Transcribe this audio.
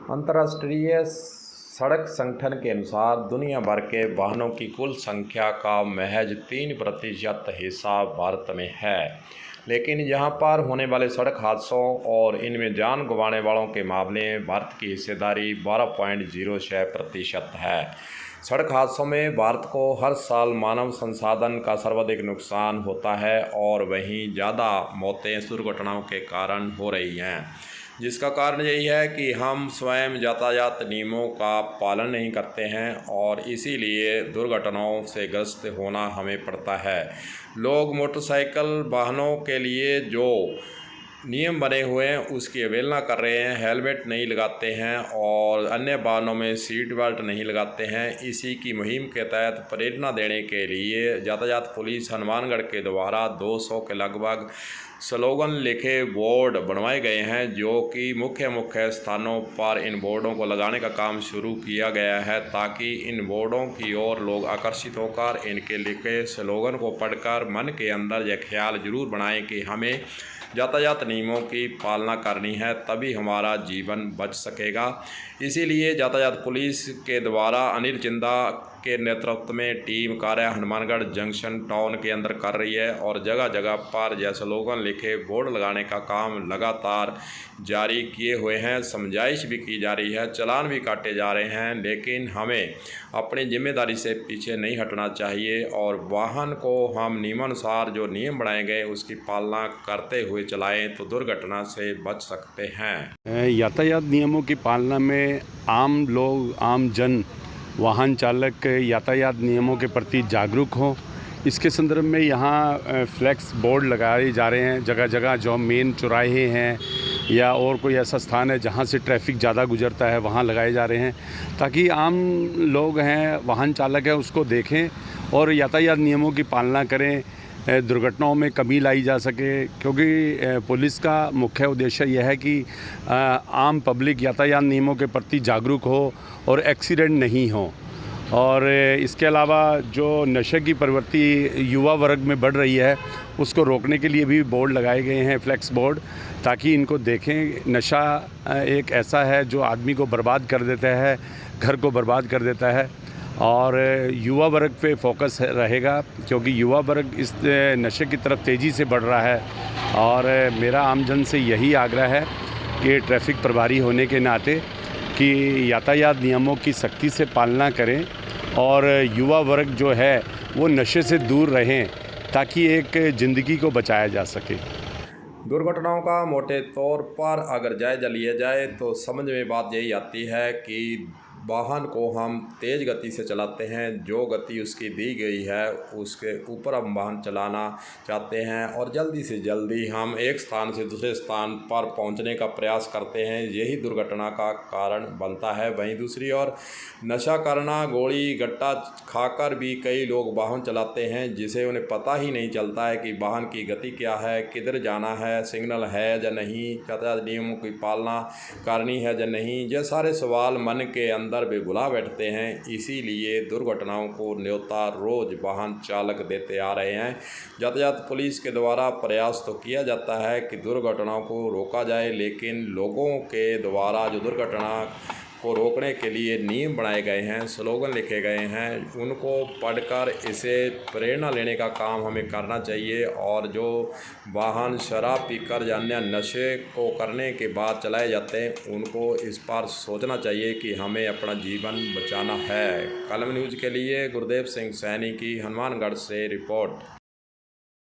अंतर्राष्ट्रीय सड़क संगठन के अनुसार दुनिया भर के वाहनों की कुल संख्या का महज 3% हिस्सा भारत में है, लेकिन यहाँ पर होने वाले सड़क हादसों और इनमें जान गंवाने वालों के मामले में भारत की हिस्सेदारी 12.06% है। सड़क हादसों में भारत को हर साल मानव संसाधन का सर्वाधिक नुकसान होता है और वहीं ज़्यादा मौतें दुर्घटनाओं के कारण हो रही हैं, जिसका कारण यही है कि हम स्वयं यातायात नियमों का पालन नहीं करते हैं और इसीलिए दुर्घटनाओं से ग्रस्त होना हमें पड़ता है। लोग मोटरसाइकिल वाहनों के लिए जो नियम बने हुए हैं उसकी अवहेलना कर रहे हैं, हेलमेट नहीं लगाते हैं और अन्य वाहनों में सीट बेल्ट नहीं लगाते हैं। इसी की मुहिम के तहत प्रेरणा देने के लिए यातायात पुलिस हनुमानगढ़ के द्वारा 200 के लगभग स्लोगन लिखे बोर्ड बनवाए गए हैं, जो कि मुख्य स्थानों पर इन बोर्डों को लगाने का काम शुरू किया गया है, ताकि इन बोर्डों की ओर लोग आकर्षित होकर इनके लिखे स्लोगन को पढ़कर मन के अंदर यह ख्याल जरूर बनाएं कि हमें यातायात नियमों की पालना करनी है, तभी हमारा जीवन बच सकेगा। इसीलिए यातायात पुलिस के द्वारा अनिल जिंदा के नेतृत्व में टीम कार्य हनुमानगढ़ जंक्शन टाउन के अंदर कर रही है और जगह जगह पर यह स्लोगन लिखे बोर्ड लगाने का काम लगातार जारी किए हुए हैं। समझाइश भी की जा रही है, चालान भी काटे जा रहे हैं, लेकिन हमें अपनी जिम्मेदारी से पीछे नहीं हटना चाहिए और वाहन को हम नियमानुसार जो नियम बनाए गए उसकी पालना करते हुए चलाएं तो दुर्घटना से बच सकते हैं। यातायात नियमों की पालना में आम लोग, आम जन, वाहन चालक यातायात नियमों के प्रति जागरूक हों, इसके संदर्भ में यहाँ फ्लैक्स बोर्ड लगाए जा रहे हैं जगह जगह। जो मेन चौराहे हैं या और कोई ऐसा स्थान है जहाँ से ट्रैफिक ज़्यादा गुजरता है वहाँ लगाए जा रहे हैं, ताकि आम लोग हैं, वाहन चालक हैं, उसको देखें और यातायात नियमों की पालना करें, दुर्घटनाओं में कमी लाई जा सके। क्योंकि पुलिस का मुख्य उद्देश्य यह है कि आम पब्लिक यातायात नियमों के प्रति जागरूक हो और एक्सीडेंट नहीं हो। और इसके अलावा जो नशे की प्रवृत्ति युवा वर्ग में बढ़ रही है उसको रोकने के लिए भी बोर्ड लगाए गए हैं, फ्लैक्स बोर्ड, ताकि इनको देखें। नशा एक ऐसा है जो आदमी को बर्बाद कर देता है, घर को बर्बाद कर देता है और युवा वर्ग पे फोकस रहेगा, क्योंकि युवा वर्ग इस नशे की तरफ तेज़ी से बढ़ रहा है। और मेरा आमजन से यही आग्रह है कि ट्रैफिक प्रभारी होने के नाते कि यातायात नियमों की सख्ती से पालना करें और युवा वर्ग जो है वो नशे से दूर रहें, ताकि एक ज़िंदगी को बचाया जा सके। दुर्घटनाओं का मोटे तौर पर अगर जायजा लिया जाए तो समझ में बात यही आती है कि वाहन को हम तेज़ गति से चलाते हैं, जो गति उसकी दी गई है उसके ऊपर हम वाहन चलाना चाहते हैं और जल्दी से जल्दी हम एक स्थान से दूसरे स्थान पर पहुंचने का प्रयास करते हैं, यही दुर्घटना का कारण बनता है। वहीं दूसरी ओर नशा करना, गोली गट्टा खाकर भी कई लोग वाहन चलाते हैं, जिसे उन्हें पता ही नहीं चलता है कि वाहन की गति क्या है, किधर जाना है, सिग्नल है या नहीं, यातायात नियमों की पालना करनी है या नहीं। ये सारे सवाल मन के अंदर वे भुला बैठते हैं। इसीलिए दुर्घटनाओं को न्योता रोज वाहन चालक देते आ रहे हैं। यातायात पुलिस के द्वारा प्रयास तो किया जाता है कि दुर्घटनाओं को रोका जाए, लेकिन लोगों के द्वारा जो दुर्घटना को रोकने के लिए नियम बनाए गए हैं, स्लोगन लिखे गए हैं, उनको पढ़कर इसे प्रेरणा लेने का काम हमें करना चाहिए। और जो वाहन शराब पीकर या अन्य नशे को करने के बाद चलाए जाते हैं, उनको इस पर सोचना चाहिए कि हमें अपना जीवन बचाना है। कलम न्यूज़ के लिए गुरदेव सिंह सैनी की हनुमानगढ़ से रिपोर्ट।